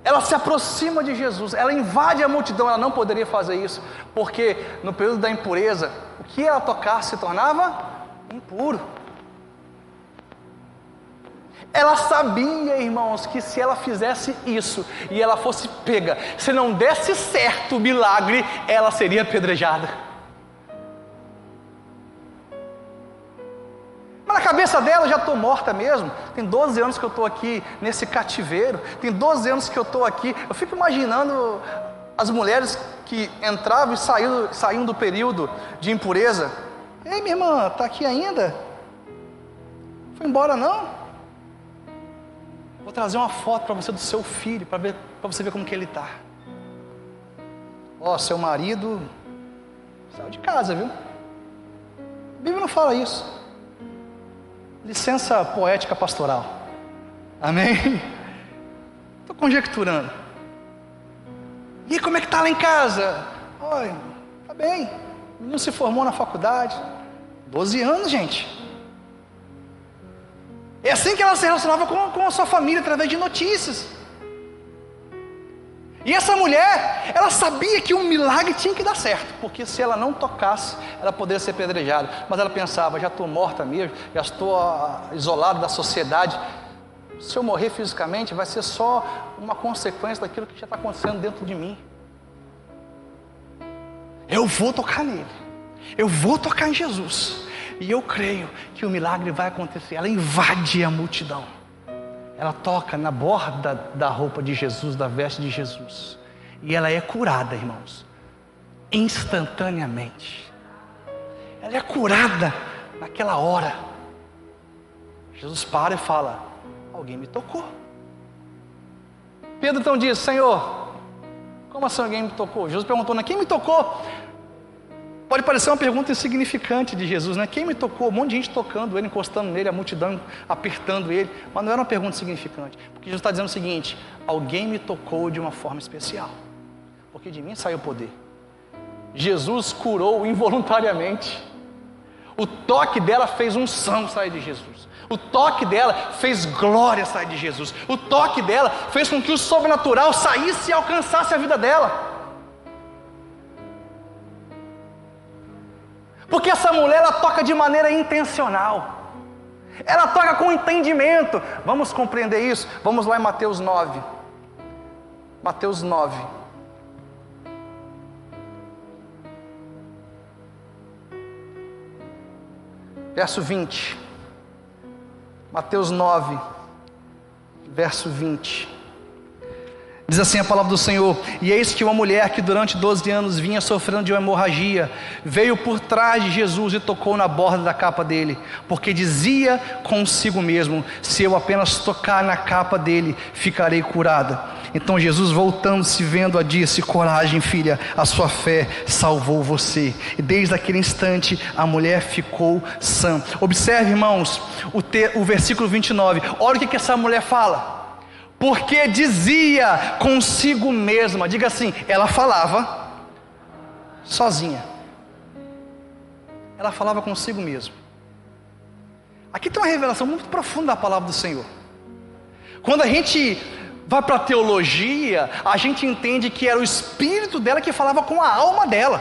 ela se aproxima de Jesus, ela invade a multidão. Ela não poderia fazer isso, porque no período da impureza, o que ela tocasse se tornava impuro. Ela sabia, irmãos, que se ela fizesse isso e ela fosse pega, se não desse certo o milagre, ela seria apedrejada. Mas na cabeça dela, já estou morta mesmo. Tem 12 anos que eu estou aqui nesse cativeiro, tem 12 anos que eu estou aqui. Eu fico imaginando as mulheres que entravam e saíam do período de impureza. Ei, minha irmã, está aqui ainda? Foi embora não? Vou trazer uma foto para você do seu filho, para você ver como que ele está. Seu marido saiu de casa, viu? A Bíblia não fala isso. Licença poética pastoral. Amém? Estou conjecturando. E como é que está lá em casa? Olha, está bem. O menino se formou na faculdade. 12 anos, gente. É assim que ela se relacionava com a sua família, através de notícias. E essa mulher, ela sabia que um milagre tinha que dar certo, porque se ela não tocasse, ela poderia ser apedrejada. Mas ela pensava: já estou morta mesmo, já estou isolada da sociedade. Se eu morrer fisicamente, vai ser só uma consequência daquilo que já está acontecendo dentro de mim. Eu vou tocar nele, eu vou tocar em Jesus. E eu creio que o milagre vai acontecer. Ela invade a multidão. Ela toca na borda da roupa de Jesus, da veste de Jesus. E ela é curada, irmãos. Instantaneamente. Ela é curada naquela hora. Jesus para e fala: alguém me tocou. Pedro então diz: Senhor, como assim alguém me tocou? Jesus perguntou: quem me tocou? Pode parecer uma pergunta insignificante de Jesus, né? Quem me tocou? Um monte de gente tocando ele, encostando nele, a multidão apertando ele. Mas não era uma pergunta significante, porque Jesus está dizendo o seguinte: alguém me tocou de uma forma especial, porque de mim saiu o poder. Jesus curou involuntariamente. O toque dela fez unção sair de Jesus. O toque dela fez glória sair de Jesus. O toque dela fez com que o sobrenatural saísse e alcançasse a vida dela. Porque essa mulher, ela toca de maneira intencional. Ela toca com entendimento. Vamos compreender isso? Vamos lá em Mateus 9. Mateus 9. Verso 20. Mateus 9, verso 20. Diz assim a palavra do Senhor: e eis que uma mulher que durante 12 anos vinha sofrendo de uma hemorragia, veio por trás de Jesus e tocou na borda da capa dele, porque dizia consigo mesmo: se eu apenas tocar na capa dele, ficarei curada. Então Jesus, voltando-se, vendo-a, disse: coragem, filha, a sua fé salvou você. E desde aquele instante a mulher ficou sã. Observe, irmãos, o versículo 29. Olha o que essa mulher fala. Porque dizia consigo mesma. Diga assim: ela falava sozinha. Ela falava consigo mesma. Aqui tem uma revelação muito profunda da palavra do Senhor. Quando a gente vai para a teologia, a gente entende que era o espírito dela que falava com a alma dela.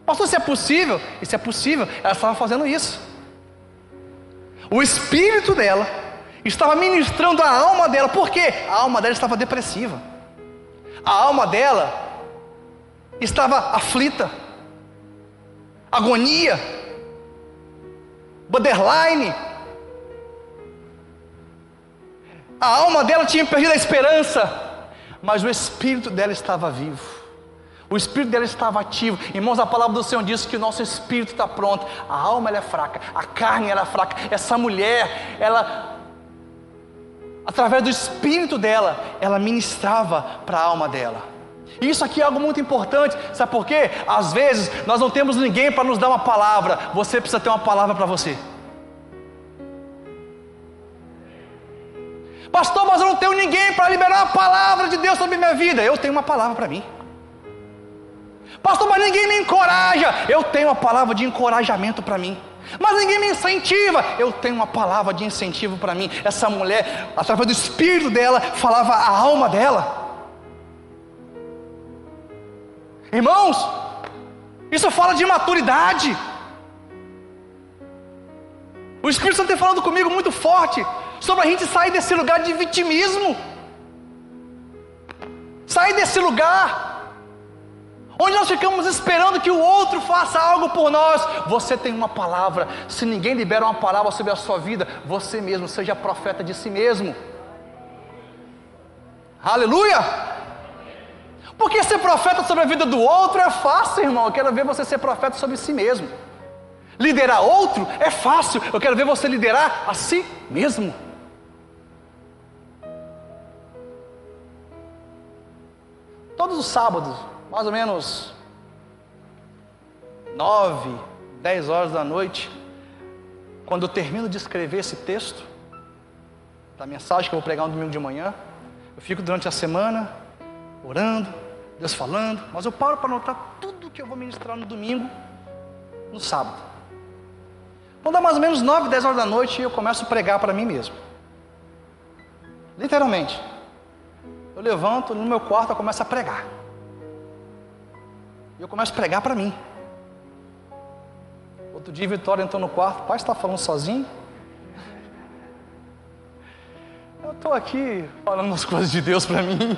Pastor, isso é possível? Isso é possível. Ela estava fazendo isso. O espírito dela estava ministrando a alma dela. Por quê? A alma dela estava depressiva. A alma dela estava aflita, agonia, borderline. A alma dela tinha perdido a esperança, mas o espírito dela estava vivo. O espírito dela estava ativo. Irmãos, a palavra do Senhor diz que o nosso espírito está pronto. A alma ela é fraca, a carne ela é fraca. Essa mulher, ela, através do espírito dela, ela ministrava para a alma dela. E isso aqui é algo muito importante. Sabe por quê? Às vezes nós não temos ninguém para nos dar uma palavra. Você precisa ter uma palavra para você. Pastor, mas eu não tenho ninguém para liberar uma palavra de Deus sobre minha vida. Eu tenho uma palavra para mim. Pastor, mas ninguém me encoraja. Eu tenho uma palavra de encorajamento para mim. Mas ninguém me incentiva. Eu tenho uma palavra de incentivo para mim. Essa mulher, através do espírito dela, falava a alma dela. Irmãos, isso fala de maturidade. O Espírito Santo tem falado comigo muito forte sobre a gente sair desse lugar de vitimismo. Sair desse lugar onde nós ficamos esperando que o outro faça algo por nós. Você tem uma palavra. Se ninguém libera uma palavra sobre a sua vida, você mesmo seja profeta de si mesmo. Aleluia! Porque ser profeta sobre a vida do outro é fácil, irmão. Eu quero ver você ser profeta sobre si mesmo. Liderar outro é fácil. Eu quero ver você liderar a si mesmo. Todos os sábados, mais ou menos 9, 10 horas da noite, quando eu termino de escrever esse texto da mensagem que eu vou pregar no domingo de manhã, eu fico durante a semana orando, Deus falando, mas eu paro para anotar tudo que eu vou ministrar no domingo, no sábado. Quando dá mais ou menos 9, 10 horas da noite, eu começo a pregar para mim mesmo. Literalmente. Eu levanto no meu quarto e começo a pregar. E eu começo a pregar para mim. Outro dia, Vitória entrou no quarto. Pai, você está falando sozinho? Eu estou aqui falando as coisas de Deus para mim.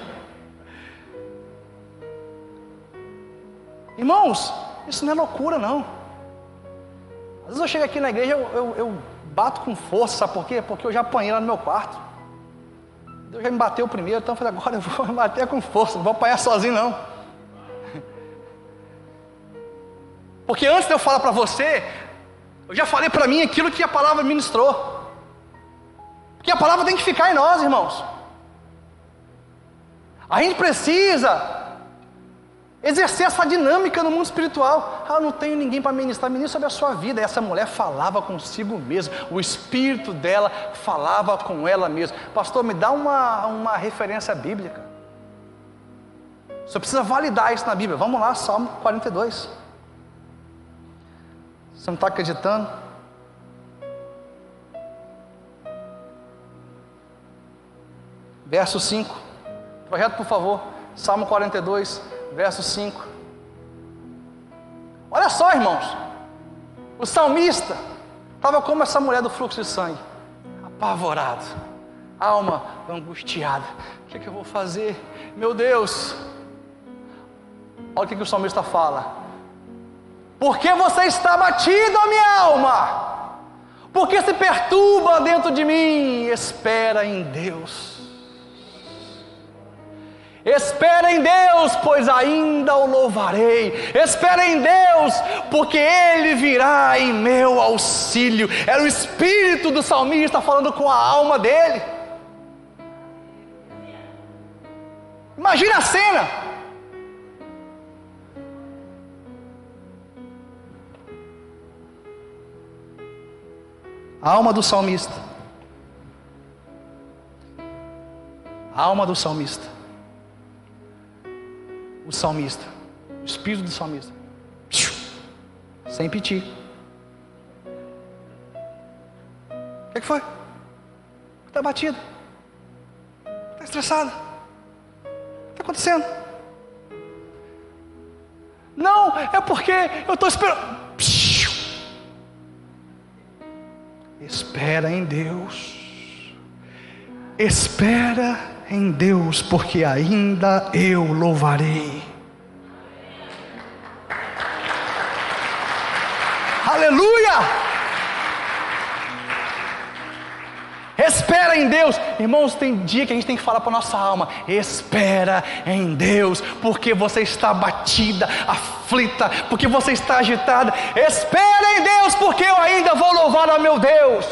Irmãos, isso não é loucura, não. Às vezes eu chego aqui na igreja, eu bato com força. Sabe por quê? Porque eu já apanhei lá no meu quarto. Deus já me bateu primeiro, então eu falei, agora eu vou bater com força. Não vou apanhar sozinho, não. Porque antes de eu falar para você, eu já falei para mim aquilo que a palavra ministrou. Porque a palavra tem que ficar em nós, irmãos. A gente precisa exercer essa dinâmica no mundo espiritual. Eu não tenho ninguém para ministrar. Ministra sobre a sua vida. E essa mulher falava consigo mesma. O espírito dela falava com ela mesma. Pastor, me dá uma referência bíblica Só precisa validar isso na Bíblia. Vamos lá, Salmo 42. Você não está acreditando? Verso 5. Projeto, por favor. Salmo 42, verso 5. Olha só, irmãos. O salmista estava como essa mulher do fluxo de sangue, apavorado, alma angustiada. O que é que eu vou fazer? Meu Deus. Olha o que o salmista fala. Por que você está abatido, a minha alma? Por que se perturba dentro de mim? Espera em Deus. Espera em Deus, pois ainda o louvarei. Espera em Deus, porque Ele virá em meu auxílio. Era o espírito do salmista falando com a alma dele. Imagina a cena. A alma do salmista. A alma do salmista. O salmista. O espírito do salmista. Sem piti. O que foi? Está batido. Está estressado. O que está acontecendo? Não, é porque eu estou esperando. Espera em Deus. Espera em Deus, porque ainda eu louvarei. Aleluia! Espera em Deus. Irmãos, tem dia que a gente tem que falar para a nossa alma: espera em Deus, porque você está abatida, aflita, porque você está agitada. Espera em Deus, porque eu ainda vou louvar ao meu Deus.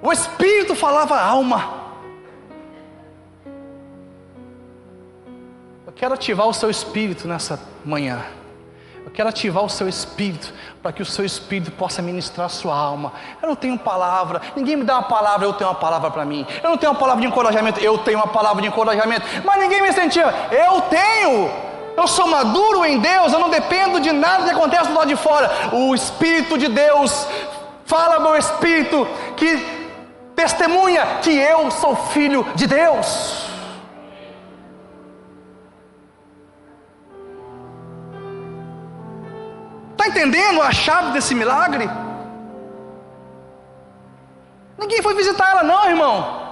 O Espírito falava à alma. Eu quero ativar o seu espírito nessa manhã. Eu quero ativar o seu espírito, para que o seu espírito possa ministrar a sua alma. Eu não tenho palavra, ninguém me dá uma palavra, eu tenho uma palavra para mim. Eu não tenho uma palavra de encorajamento, eu tenho uma palavra de encorajamento. Mas ninguém me incentiva, eu tenho. Eu sou maduro em Deus, eu não dependo de nada que acontece do lado de fora. O Espírito de Deus fala ao meu espírito, que testemunha que eu sou filho de Deus. Está entendendo a chave desse milagre? Ninguém foi visitar ela não, irmão.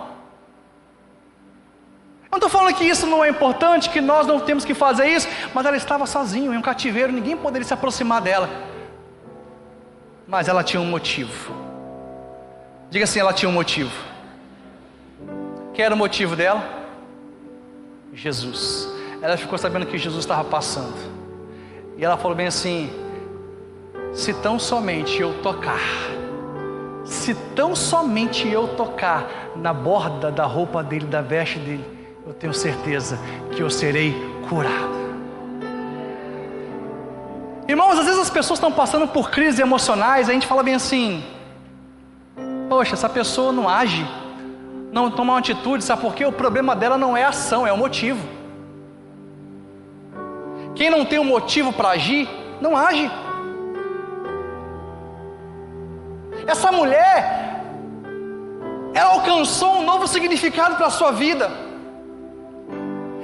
Eu não estou falando que isso não é importante, que nós não temos que fazer isso, mas ela estava sozinha em um cativeiro, ninguém poderia se aproximar dela. Mas ela tinha um motivo. Diga assim, ela tinha um motivo. Quem era o motivo dela? Jesus. Ela ficou sabendo que Jesus estava passando. E ela falou bem assim: se tão somente eu tocar, se tão somente eu tocar na borda da roupa dele, da veste dele, eu tenho certeza que eu serei curado. Irmãos, às vezes as pessoas estão passando por crises emocionais, a gente fala bem assim: poxa, essa pessoa não age, não toma uma atitude, sabe por quê? O problema dela não é a ação, é o motivo. Quem não tem um motivo para agir, não age. Essa mulher, ela alcançou um novo significado para a sua vida.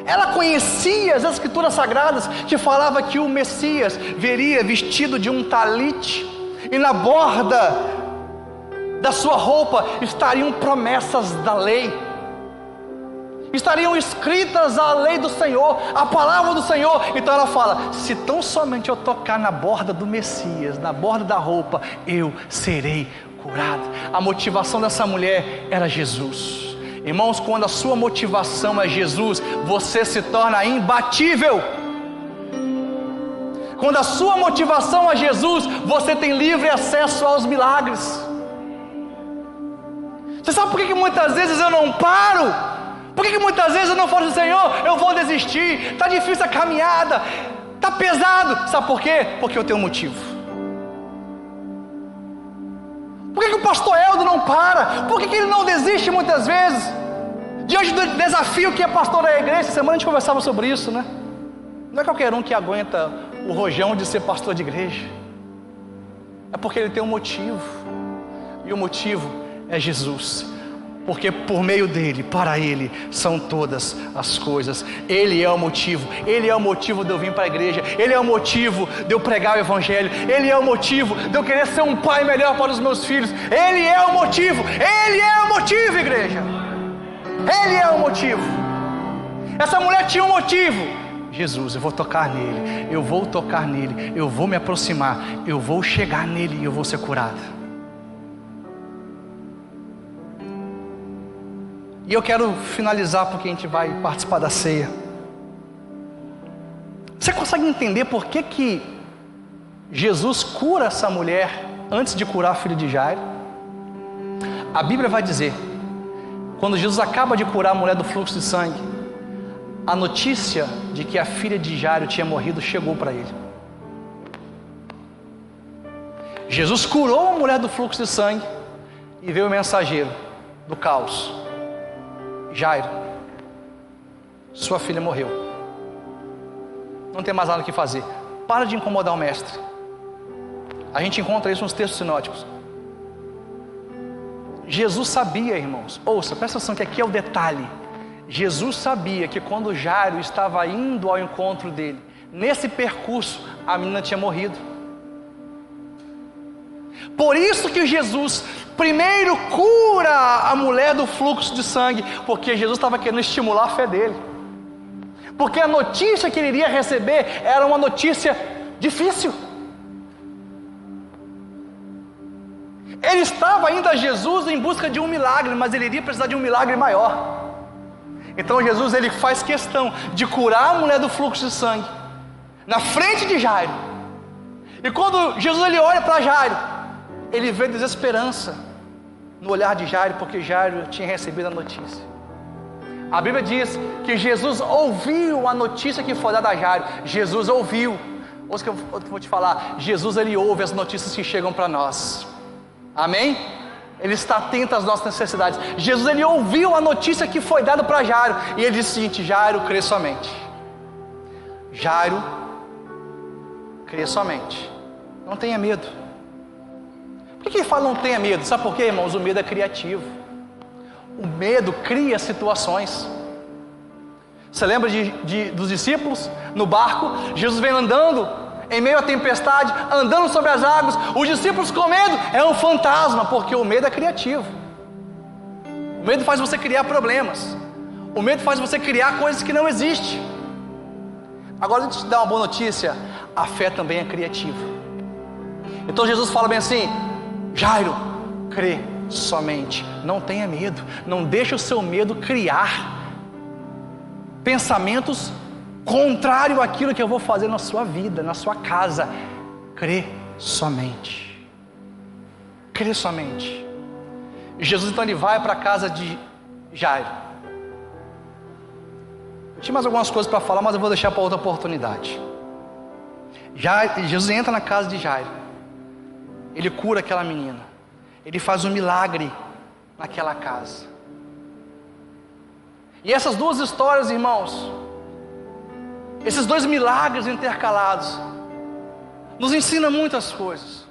Ela conhecia as escrituras sagradas, que falava que o Messias viria vestido de um talite, e na borda da sua roupa estariam promessas da lei, estariam escritas a lei do Senhor, a palavra do Senhor. Então ela fala: se tão somente eu tocar na borda do Messias, na borda da roupa, eu serei curado. A motivação dessa mulher era Jesus. Irmãos, quando a sua motivação é Jesus, você se torna imbatível. Quando a sua motivação é Jesus, você tem livre acesso aos milagres. Você sabe por que muitas vezes eu não paro? Por que muitas vezes eu não falo assim: Senhor, eu vou desistir, está difícil a caminhada, está pesado. Sabe por quê? Porque eu tenho um motivo. Por que o pastor Eldo não para? Por que ele não desiste muitas vezes? Diante do desafio que é pastor da igreja, essa semana a gente conversava sobre isso, né? Não é qualquer um que aguenta o rojão de ser pastor de igreja. É porque ele tem um motivo. E o motivo é Jesus. Porque por meio dele, para ele, são todas as coisas. Ele é o motivo. Ele é o motivo de eu vir para a igreja. Ele é o motivo de eu pregar o evangelho. Ele é o motivo de eu querer ser um pai melhor para os meus filhos. Ele é o motivo. Ele é o motivo, igreja. Ele é o motivo. Essa mulher tinha um motivo. Jesus, eu vou tocar nele. Eu vou tocar nele. Eu vou me aproximar. Eu vou chegar nele e eu vou ser curada. E eu quero finalizar porque a gente vai participar da ceia. Você consegue entender por que Jesus cura essa mulher antes de curar a filha de Jairo? A Bíblia vai dizer, quando Jesus acaba de curar a mulher do fluxo de sangue, a notícia de que a filha de Jairo tinha morrido chegou para ele. Jesus curou a mulher do fluxo de sangue e veio o mensageiro do caos. Jairo, sua filha morreu. Não tem mais nada o que fazer. Para de incomodar o mestre. A gente encontra isso nos textos sinóticos. Jesus sabia, irmãos, ouça, presta atenção que aqui é o detalhe. Jesus sabia que quando Jairo estava indo ao encontro dele, nesse percurso, a menina tinha morrido. Por isso que Jesus primeiro cura a mulher do fluxo de sangue, porque Jesus estava querendo estimular a fé dele. Porque a notícia que ele iria receber era uma notícia difícil. Ele estava indo a Jesus em busca de um milagre, mas ele iria precisar de um milagre maior. Então Jesus, ele faz questão de curar a mulher do fluxo de sangue na frente de Jairo. E quando Jesus ele olha para Jairo, ele vê desesperança no olhar de Jairo, porque Jairo tinha recebido a notícia. A Bíblia diz que Jesus ouviu a notícia que foi dada a Jairo. Jesus ouviu. Ouça que eu vou te falar, Jesus ele ouve as notícias que chegam para nós. Amém? Ele está atento às nossas necessidades. Jesus ele ouviu a notícia que foi dada para Jairo, e ele disse o seguinte: Jairo, crê somente. Jairo, crê somente. Não tenha medo. Por que ele fala não tenha medo? Sabe por quê, irmãos? O medo é criativo. O medo cria situações. Você lembra dos discípulos no barco? Jesus vem andando em meio à tempestade, andando sobre as águas. Os discípulos com medo, é um fantasma, porque o medo é criativo. O medo faz você criar problemas. O medo faz você criar coisas que não existem. Agora deixa eu te dar uma boa notícia: a fé também é criativa. Então Jesus fala bem assim: Jairo, crê somente, não tenha medo. Não deixe o seu medo criar pensamentos contrários àquilo que eu vou fazer na sua vida, na sua casa. Crê somente. Crê somente. Jesus então ele vai para a casa de Jairo. Eu tinha mais algumas coisas para falar, mas eu vou deixar para outra oportunidade. Jesus entra na casa de Jairo. Ele cura aquela menina. Ele faz um milagre naquela casa. E essas duas histórias, irmãos, esses dois milagres intercalados, nos ensinam muitas coisas.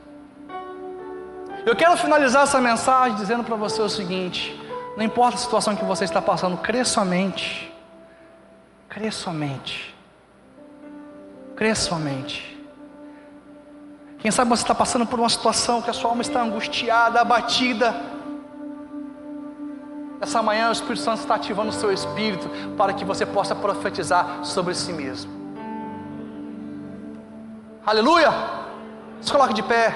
Eu quero finalizar essa mensagem dizendo para você o seguinte: não importa a situação que você está passando, crê somente. Crê somente. Crê somente. Quem sabe você está passando por uma situação que a sua alma está angustiada, abatida. Essa manhã o Espírito Santo está ativando o seu espírito para que você possa profetizar sobre si mesmo. Aleluia! Se coloque de pé.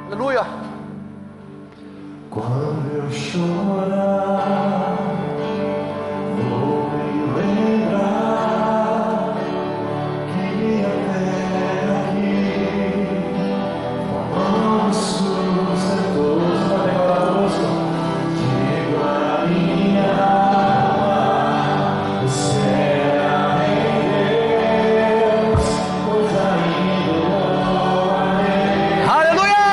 Aleluia! Quando eu chorar, vou me lembrar que até aqui famosos todos para decorar conosco. Digo a minha alma, espera em Deus, pois ainda louvarei. Aleluia!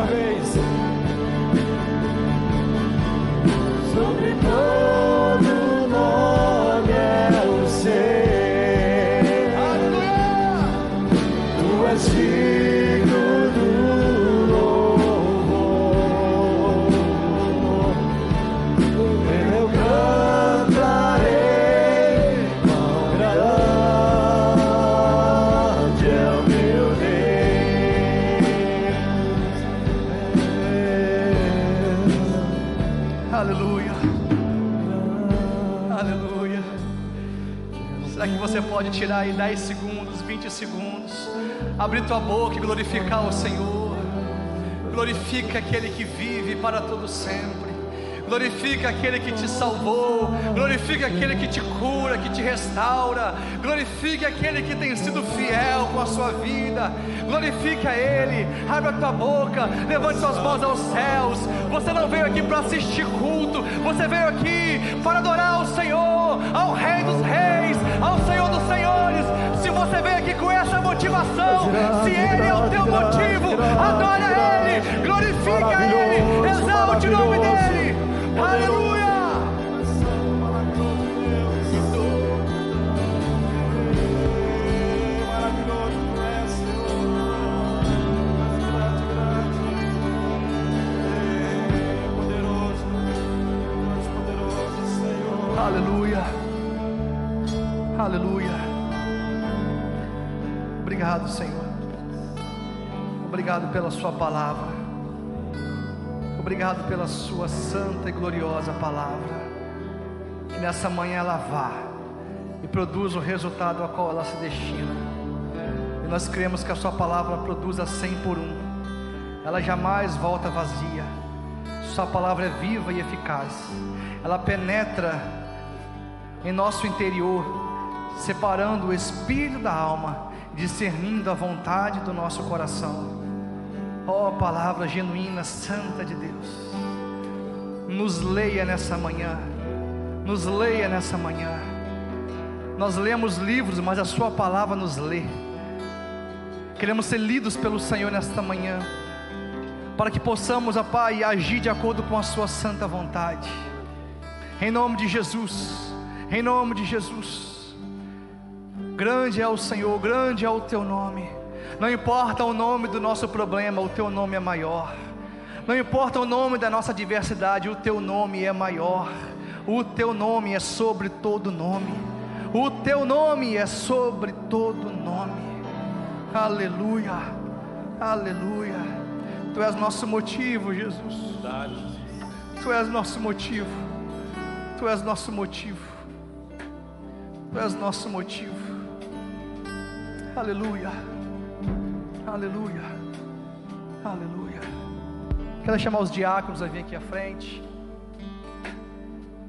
uma vez. Sobre todo nome é o seu. Aleluia! Tu és digno do louvor. Eu cantarei quão grande é o meu Deus. Aleluia! Aleluia! Será que você pode tirar aí 10 segundos, 20 segundos, abrir tua boca e glorificar o Senhor? Glorifica aquele que vive para todo sempre. Glorifica aquele que te salvou. Glorifica aquele que te cura, que te restaura. Glorifica aquele que tem sido fiel com a sua vida. Glorifica Ele. Abre a tua boca, levante suas mãos aos céus. Você não veio aqui para assistir culto, você veio aqui para adorar o Senhor, ao Rei dos Reis, ao Senhor dos Senhores. Se você veio aqui com essa motivação, se Ele é o teu motivo, adora Ele, glorifica Ele, exalte o nome dEle. Aleluia! Aleluia! Aleluia! Obrigado, Senhor. Obrigado pela sua palavra. Obrigado pela sua santa e gloriosa palavra. Que nessa manhã ela vá e produza o resultado ao qual ela se destina. E nós cremos que a sua palavra produza 100 por 1. Ela jamais volta vazia. Sua palavra é viva e eficaz. Ela penetra em nosso interior, separando o espírito da alma, discernindo a vontade do nosso coração. Ó palavra genuína, santa de Deus, nos leia nessa manhã, nos leia nessa manhã. Nós lemos livros, mas a sua palavra nos lê. Queremos ser lidos pelo Senhor nesta manhã, para que possamos, ó Pai, agir de acordo com a sua santa vontade. Em nome de Jesus, em nome de Jesus. Grande é o Senhor, grande é o teu nome. Não importa o nome do nosso problema, o teu nome é maior. Não importa o nome da nossa adversidade, o teu nome é maior. O teu nome é sobre todo nome. O teu nome é sobre todo nome. Aleluia, aleluia. Tu és nosso motivo, Jesus. Tu és nosso motivo. Tu és nosso motivo. Tu és nosso motivo. Aleluia. Aleluia, aleluia. Quero chamar os diáconos a vir aqui à frente.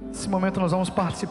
Nesse momento nós vamos participar